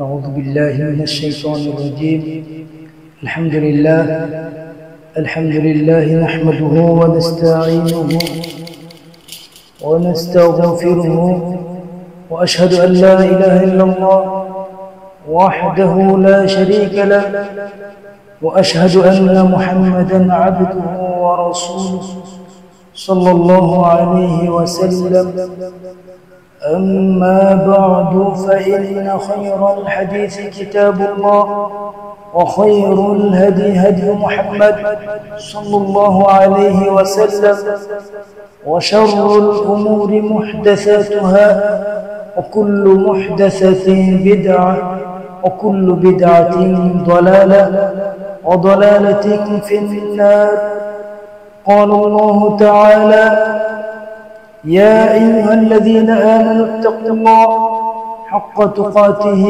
أعوذ بالله من الشيطان الرجيم. الحمد لله نحمده ونستعينه ونستغفره وأشهد أن لا إله إلا الله وحده لا شريك له وأشهد أن محمدا عبده ورسوله صلى الله عليه وسلم. أما بعد فإن خير الحديث كتاب الله وخير الهدي هدي محمد صلى الله عليه وسلم وشر الأمور محدثاتها وكل محدثة بدعة وكل بدعة ضلالة وضلالة في النار. قال الله تعالى: يا أيها الذين آمنوا اتقوا الله حق تقاته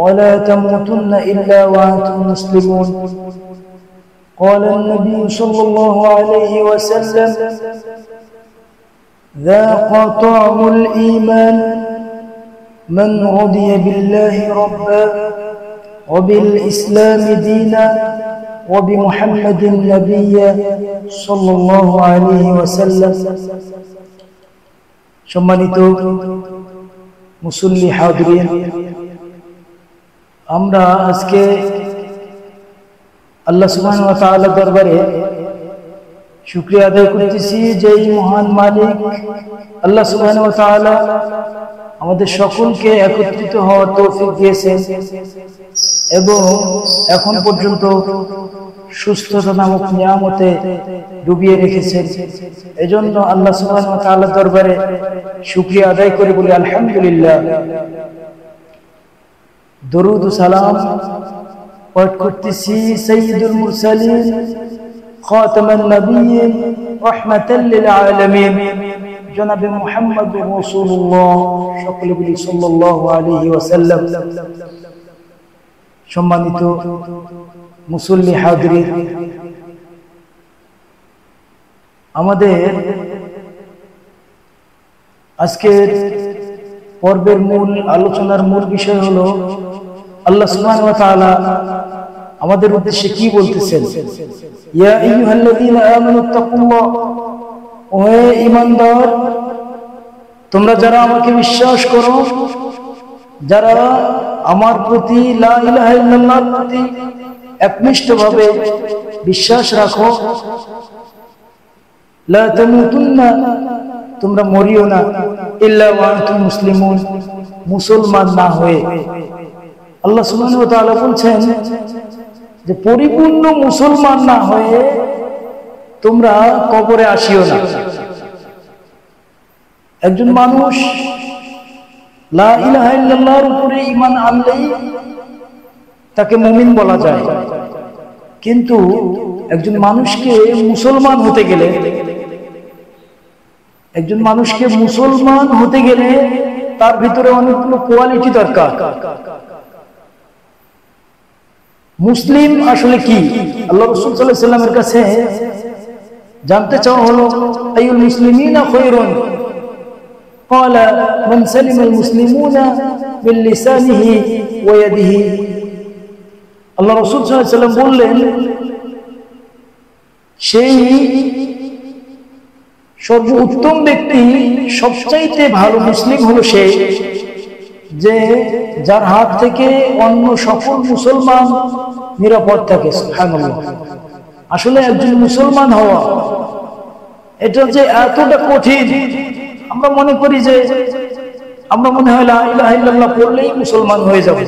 ولا تموتن إلا وأنتم مسلمون. قال النبي صلى الله عليه وسلم: ذاق طعم الإيمان من رضي بالله ربا وبالإسلام دينا وبمحمد نبيا صلى الله عليه وسلم. সম্মানিত মুসল্লি হাজিরিন, আমরা আজকে আল্লাহ সুবহানাহু ওয়া তাআলা দরবারে শুকরিয়া আদায় করতেছি যে এই মহান মালিক আল্লাহ সুবহানাহু ওয়া তাআলা আমাদের সকলকে একত্রিত হওয়ার তৌফিক দিয়েছেন এবং এখন পর্যন্ত সুস্থতা নামক নিয়ামতে ডুবিয়ে রেখেছেন। এজন্য আল্লাহ সুবহানাহু ওয়া তাআলার দরবারে শুকরিয়া আদায় করে বলি আলহামদুলিল্লাহ। দরুদ ও সালাম পাঠ করতেছি সাইয়্যিদুল মুরসালিন খাতামান নবিয়্যিন রাহমাতাল লিল আলামিন জনাবে মুহাম্মদুর রাসূলুল্লাহ সকলে বলি সাল্লাল্লাহু আলাইহি ওয়াসাল্লাম। সম্মানিত মুসল্লি হাজিরিন, আমাদের আজকের পর্বের মূল আলোচনার মূল বিষয় হলো আল্লাহ সুবহানাহু ওয়া তাআলা আমাদের উদ্দেশ্যে কি বলতেছেন। ইয়া আইয়ুহাল্লাযীনা আমানু তাকুল্লাহ, ও ঈমানদার, তোমরা যারা আমাকে বিশ্বাস করো, যারা আমার প্রতি লা ইলাহা ইল্লাল্লাহর প্রতি একনিষ্ঠভাবে বিশ্বাস রাখো, লা তামুতুন্না, তোমরা মরিও না, ইল্লা ওয়া আনতুম মুসলিমুন, মুসলমান না হয়ে। আল্লাহ সুবহানাহু ওয়া তাআলা বলছেন যে পরিপূর্ণ মুসলমান না হয়ে তোমরা কবরে আসিও না। একজন মানুষ লা ইলাহা ইল্লাল্লাহর উপরে ঈমান আনলেই তাকে মুমিন বলা যায়, কিন্তু একজন মানুষকে মুসলমান হতে গেলে তার ভিতরে অনেকগুলো কোয়ালিটি দরকার। মুসলিম আসলে কি? আল্লাহ রাসূল সাল্লাল্লাহু আলাইহি ওয়াসাল্লামের কাছে জানতে চাওয়া হলো আইয়ুল মুসলিমিনা খায়রুন, قال من سلم المسلمون من لسانه ويده। আল্লাহ রাসূল সাল্লাল্লাহু আলাইহি ওয়াসাল্লাম বললেন, সেই সর্বোত্তম ব্যক্তি, সবচাইতে ভালো মুসলিম হলো সে যে যার হাত থেকে অন্য সকল মুসলমান নিরাপদ থাকে। সুবহানাল্লাহ। আসলে একজন মুসলমান হওয়া এটা যে এতটা কঠিন, আমরা মনে করি যে আমরা মনে হয় লা ইলাহা ইল্লাল্লাহ পড়লেই মুসলমান হয়ে যাব,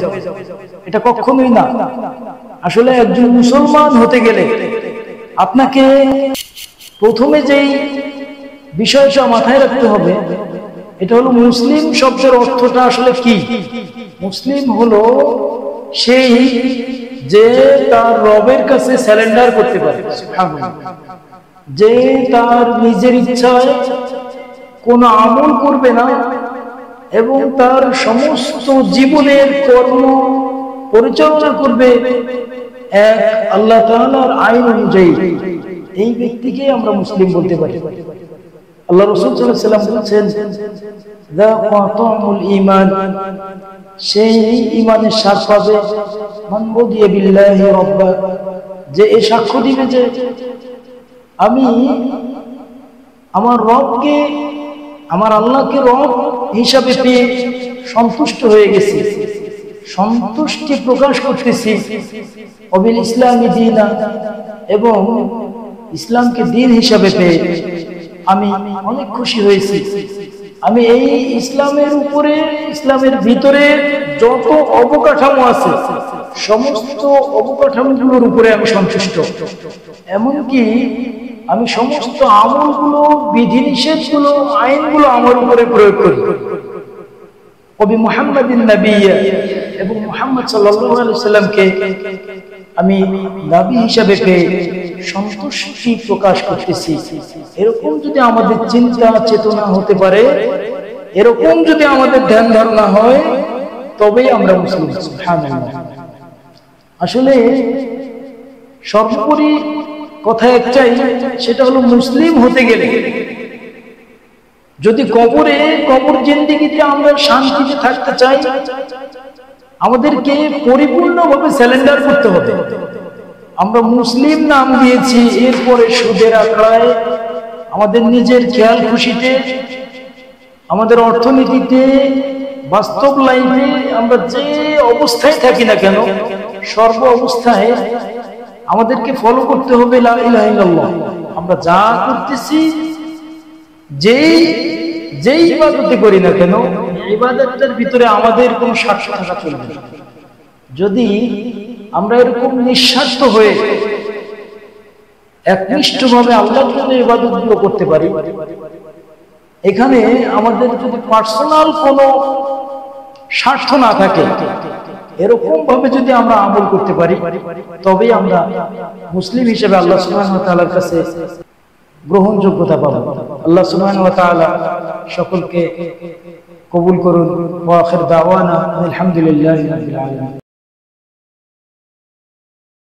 এটা কখনোই না। আসলে একজন মুসলমান হতে গেলে আপনাকে প্রথমে যেই বিষয়টা মাথায় রাখতে হবে এটা হলো মুসলিম শব্দের অর্থটা আসলে কি। মুসলিম হলো সেই যে তার রবের কাছে সারেন্ডার করতে পারে, যে তার নিজের ইচ্ছায় কোনো আমল করবে না এবং তার সমস্ত জীবনের কর্ম পরিচালনা করবে এক আল্লাহ তাআলার আইন অনুযায়ী। এই ব্যক্তিকে আমরা মুসলিম বলতে পারি। আল্লাহ রাসূল সাল্লাল্লাহু আলাইহি ওয়াসাল্লাম বলেছেন যাকা তা'মুল ঈমান, সেই ঈমানের স্বাদ পাবে। মান বুদিয়া বিল্লাহি রাব্বা, যে এই সাক্ষ্য দিবে যে আমি আমার রবকে, আমার আল্লাহকে রব হিসাবে পেয়ে সন্তুষ্ট হয়ে গেছি, সন্তুষ্টি প্রকাশ করতেছি। অবিল ইসলামি দীনা, এবং ইসলামকে দিন হিসাবে পেয়ে আমি অনেক খুশি হয়েছি। আমি এই ইসলামের উপরে, ইসলামের ভিতরে যত অবকাঠামো আছে সমস্ত অবকাঠামোগুলোর উপরে আমি সন্তুষ্ট। এমনকি আমি সমস্ত আমলগুলো, বিধিনিষেধগুলো, আইনগুলো আমার উপরে প্রয়োগ করি। কবি মুহাম্মাদিন নবিয়্যা, এবং মুহাম্মদ সাল্লাল্লাহু আলাইহি ওয়াসাল্লামকে আমি নবী হিসাবে পেয়ে সন্তুষ্টি প্রকাশ করতেছি। এরকম যদি আমাদের চিন্তা চেতনা হতে পারে, এরকম যদি আমাদের ধ্যান ধারণা হয়, তবেই আমরা মুসলিম। সুবহানাল্লাহ। আসলে সর্বোপরি কথা একটাই, সেটা হলো মুসলিম হতে গেলে যদি কবর জিন্দেগিতে আমরা শান্তিতে থাকতে চাই, আমাদেরকে পরিপূর্ণভাবে স্যালেন্ডার করতে হবে। আমরা মুসলিম নাম দিয়েছি, এরপরে সুদের আখড়ায়, আমাদের নিজের খেয়াল খুশিতে, আমাদের অর্থনীতিতে, বাস্তব লাইফে আমরা যে অবস্থায় থাকি না কেন, সর্ব অবস্থায় আমাদেরকে ফলো করতে হবে লা ইলাহা ইল্লাল্লাহ। আমরা যা করতেছি, যেই ইবাদতই করি না কেন, ইবাদতের ভিতরে আমাদের কোনো স্বার্থ থাকা চলবে না। যদি আমরা এরকম নিঃস্বার্থ হয়ে একনিষ্ঠভাবে আল্লাহর জন্য ইবাদতগুলো করতে পারি, এখানে আমাদের যদি পার্সোনাল কোনো স্বার্থ না থাকে, এরকম ভাবে যদি আমরা আমল করতে পারি, তবেই আমরা মুসলিম হিসেবে আল্লাহ সুবহানাহু ওয়া তাআলার কাছে গ্রহণযোগ্যতা পাবো। আল্লাহ সুবহানাহু ওয়া তাআলা সকলকে কবুল করুন। ওয়া আখির দাওয়ানা আলহামদুলিল্লাহি রাব্বিল আলামিন।